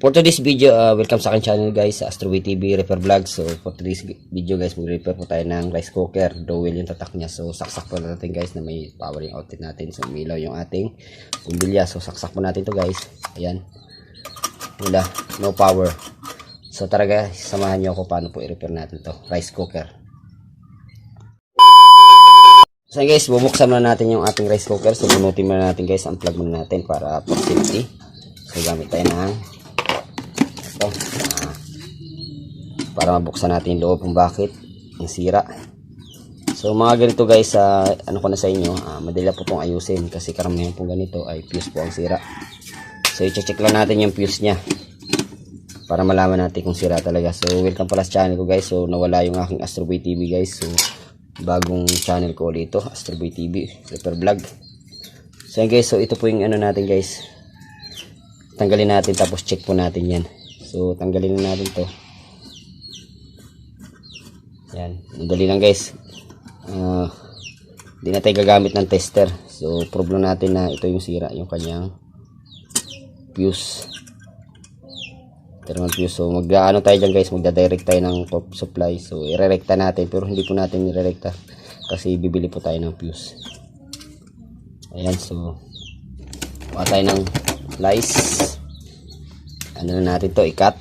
For today's video, welcome sa akin channel guys, sa Astro TV Repair Vlog. So for today's video guys, mag-repair po tayo ng rice cooker. Dowel yung tatak niya. So saksak po natin guys na may powering outlet natin. So umilaw yung ating bumbilya. So saksak po natin to guys. Ayan. Wala, no power. So tara guys, samahan niyo ako paano po i-repair natin to rice cooker. So guys, bubuksan muna natin yung ating rice cooker. So bunutin muna natin guys, unplug muna natin para for safety. So gamit tayo ng ito, para mabuksan natin yung loob kung bakit yung sira. So mga ganito guys, ano ko na sa inyo, madali po itong ayusin kasi karamihan pong ganito ay fuse po ang sira. So i-check lang natin yung fuse nya para malaman natin kung sira talaga. So welcome pala sa channel ko guys. So nawala yung aking Astro Boy TV guys. So bagong channel ko ulit ito, Astro Boy TV Repair Vlog. So yan guys, so ito po yung ano natin guys, tanggalin natin tapos check po natin yan. So tanggalin na natin to. Yan, madali lang guys. Hindi na tayo gagamit ng tester. So problem natin na ito yung sira, yung kanyang fuse, thermal fuse. So mag-ano tayo dyan guys, magda-direct tayo ng supply. So irerekta natin, pero hindi po natin irerekta kasi bibili po tayo ng fuse. Ayan, so kuha tayo ng lice. Ano na natin to, i-cut.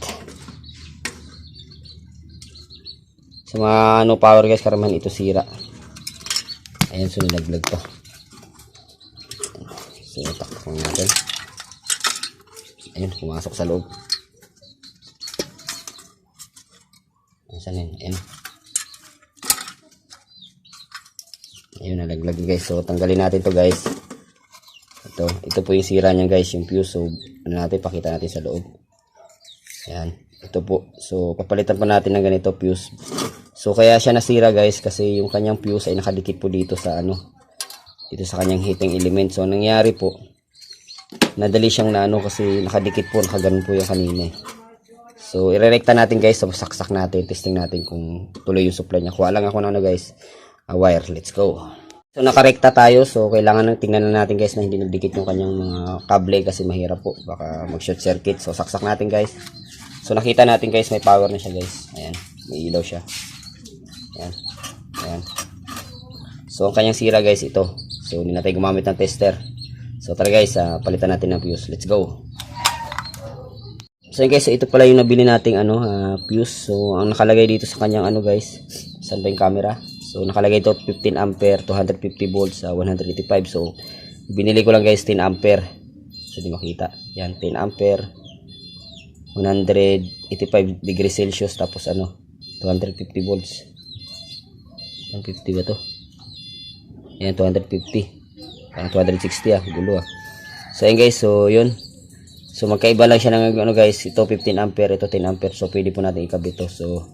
Sa mga no power guys, karamihan ito sira. Ayan, so nilaglag to. So takpan natin. Ayun, pumasok sa loob. Saan yun? Ayun. Ayun, nalaglag guys. So tanggalin natin to guys. Ito po yung sira niyan guys, yung fuse. So ano natin, pakita natin sa loob. Ayan, ito po. So papalitan pa natin ng ganito fuse. So kaya siya nasira guys kasi yung kanyang fuse ay nakadikit po dito sa ano, dito sa kanyang heating element. So nangyari po, nadali siyang naano kasi nakadikit po, nakaganon po yung kanina. So irerekta natin guys, so saksak natin, testing natin kung tuloy yung supply niya. Kuha lang ako ng ano guys, wire. Let's go. So nakarekta tayo, so kailangan nang tingnan na natin guys na hindi nagdikit yung kanyang mga kable kasi mahirap po, baka mag short circuit. So saksak natin guys. So nakita natin guys, may power na siya guys. Ayan, may ilaw siya. Ayan, ayan. So ang kanyang sira guys ito. So hindi na tayo gumamit ng tester. So tara guys, palitan natin ng fuse. Let's go. So guys, so ito pala yung nabili nating ano, fuse. So ang nakalagay dito sa kanyang ano guys, saan ba yung camera? So nakalagay ito 15 ampere, 250 volts, 185. So binili ko lang guys 10 ampere. So di makita. Yan, 10 ampere, 185 degrees Celsius, tapos ano, 250 volts. 150 ba to? Ayan, 250. Parang 260 gulo So ayan guys, so yun. So magkaiba lang siya ng ano guys, ito 15 ampere, ito 10 ampere. So pwede po natin ikabit to. So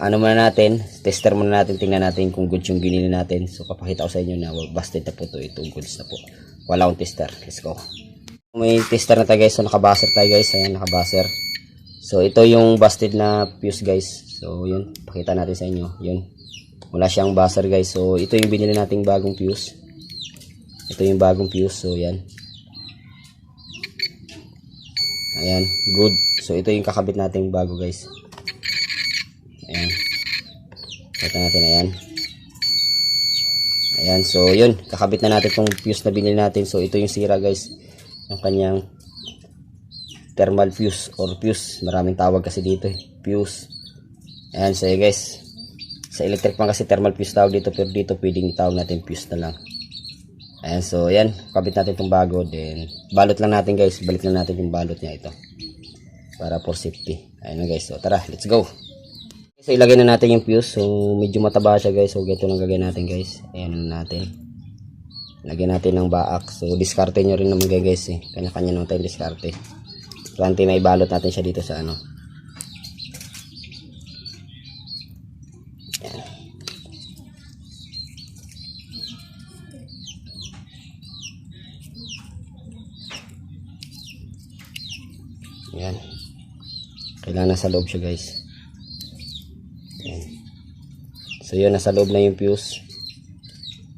ano muna natin, tester muna natin, tingnan natin kung goods yung binili natin. So papakita ko sa inyo na busted na po to, ito goods na po. Wala akong tester. Let's go. May tester na tayo guys, so nakabaser tayo guys. Ayan, nakabaser. So ito yung busted na fuse guys. So yun, pakita natin sa inyo. Yun, wala siyang buzzer guys. So ito yung binili nating bagong fuse. Ito yung bagong fuse. So yan. Ayan, good. So ito yung kakabit nating bago guys. Ayan. Pakita natin, ayan. Ayan, so yun, kakabit na natin tong fuse na binili natin. So ito yung sira guys, yung kanyang thermal fuse or fuse. Maraming tawag kasi dito fuse. Ayan, so yun guys, sa electric pan kasi thermal fuse tawag dito, pero dito pwedeng itawag natin fuse na lang. Ayan, so yan, kabit natin itong bago. Then balot lang natin guys, balik lang natin yung balot niya ito para for safety. Ayan guys, so tara, let's go. So ilagay na natin yung fuse. So medyo mataba siya guys, so ganito lang gagawin natin guys. Ayan natin, lagyan natin ng baak. So diskarte nyo rin naman guys eh, kanya-kanya naman tayong diskarte. So anti may balot natin siya dito sa ano. Ayan, kailangan nasa loob siya guys. Ayan. So yun, nasa loob na yung fuse.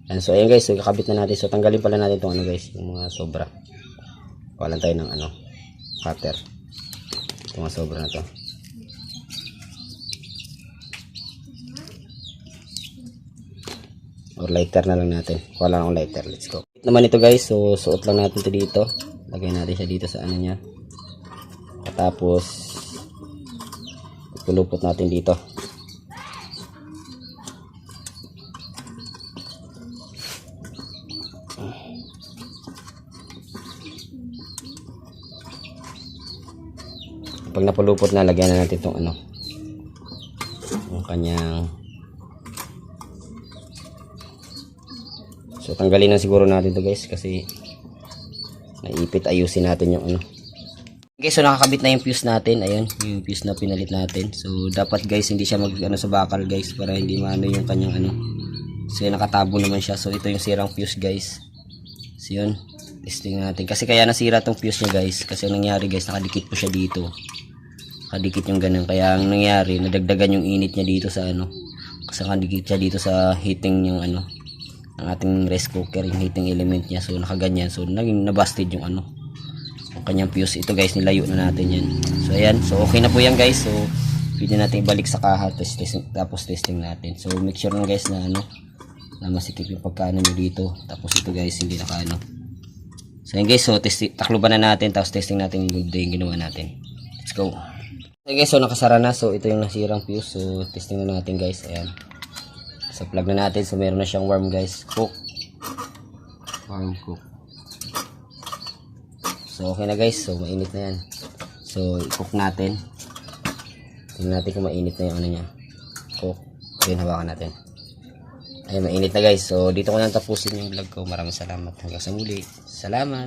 Ayan, so ayan guys, so kakabit na natin. So tanggalin pala natin itong ano guys, yung mga sobra. Kuha lang tayo ng ano, cutter. Ito mga sobra na to. Or lighter na lang natin. Wala akong lighter. Let's go. Naman ito guys. So suot lang natin ito dito. Lagay natin siya dito sa ano niya. Tapos ipulupot natin dito. Pag napulupot na, lagyan na natin itong ano, yung kanyang, so tanggalin na siguro natin to guys kasi naipit. Ayusin natin yung ano. Okay, so nakakabit na yung fuse natin. Ayun, yung fuse na pinalit natin. So dapat guys hindi siya mag ano sa bakal guys, para hindi maano yung kanyang ano. So yun, nakatabo naman siya. So ito yung sirang fuse guys. So yun, testing natin. Kasi kaya nasira tong fuse niya guys, kasi ang nangyari guys, nakadikit po siya dito. Nakadikit yung ganun. Kaya ang nangyari, nadagdagan yung init niya dito sa ano. Kasi nakadikit siya dito sa heating yung ano, ang ating rice cooker, yung heating element niya. So nakaganyan. So naging nabusted yung ano, yung kanyang fuse. Ito guys, nilayo na natin yan. So ayan, so okay na po yan guys. So pwede natin ibalik sa kaha, tapos testing natin. So make sure lang guys na ano, na masikip yung pagkaano nyo dito. Tapos ito guys, hindi nakaano. So yun guys, so takluban na natin, tapos testing natin yung good day yung ginawa natin. Let's go. Okay guys, so nakasara na. So ito yung nasirang fuse. So testing na natin guys. Ayan. So plug na natin. So meron na siyang warm guys. Cook. Warm cook. So okay na guys. So mainit na yan. So i-cook natin. Tingnan natin kung mainit na yung ano niya. Cook. Ayun, hawakan natin. Ayun, mainit na guys. So dito ko na tapusin yung vlog ko. Maraming salamat. Hanggang sa muli. Salamat.